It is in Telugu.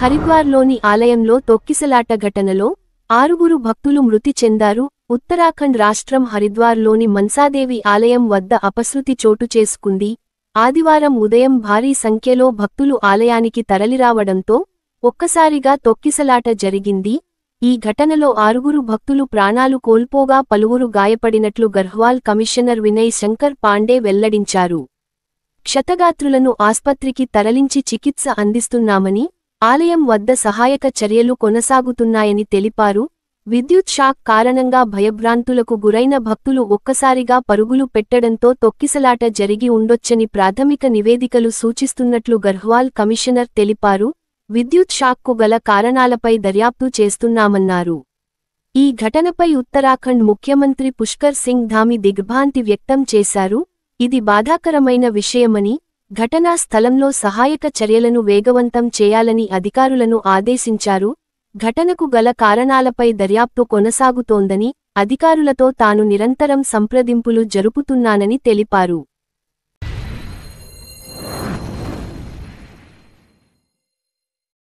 హరిద్వార్లోని ఆలయంలో తొక్కిసలాట ఘటనలో 6 భక్తులు మృతి చెందారు. ఉత్తరాఖండ్ రాష్ట్రం హరిద్వార్లోని మన్సాదేవి ఆలయం వద్ద అపశృతి చోటు చేసుకుంది. ఆదివారం ఉదయం భారీ సంఖ్యలో భక్తులు ఆలయానికి తరలిరావడంతో ఒక్కసారిగా తొక్కిసలాట జరిగింది. ఈ ఘటనలో 6 భక్తులు ప్రాణాలు కోల్పోగా పలువురు గాయపడినట్లు గర్హ్వాల్ కమిషనర్ వినయ్ శంకర్ పాండే వెల్లడించారు. క్షతగాత్రులను ఆస్పత్రికి తరలించి చికిత్స అందిస్తున్నామని, ఆలయం వద్ద సహాయక చర్యలు కొనసాగుతున్నాయని తెలిపారు. విద్యుత్ షాక్ కారణంగా భయభ్రాంతులకు గురైన భక్తులు ఒక్కసారిగా పరుగులు పెట్టడంతో తొక్కిసలాట జరిగి ఉండొచ్చని ప్రాథమిక నివేదికలు సూచిస్తున్నట్లు గర్హ్వాల్ కమిషనర్ తెలిపారు. విద్యుత్ షాక్కు గల కారణాలపై దర్యాప్తు చేస్తున్నామన్నారు. ఈ ఘటనపై ఉత్తరాఖండ్ ముఖ్యమంత్రి పుష్కర్ సింగ్ ధామి దిగ్భ్రాంతి వ్యక్తం చేశారు. ఇది బాధాకరమైన విషయమని, ఘటనా స్థలంలో సహాయక చర్యలను వేగవంతం చేయాలని అధికారులను ఆదేశించారు. ఘటనకు గల కారణాలపై దర్యాప్తు కొనసాగుతోందని, అధికారులతో తాను నిరంతరం సంప్రదింపులు జరుపుతున్నానని తెలిపారు.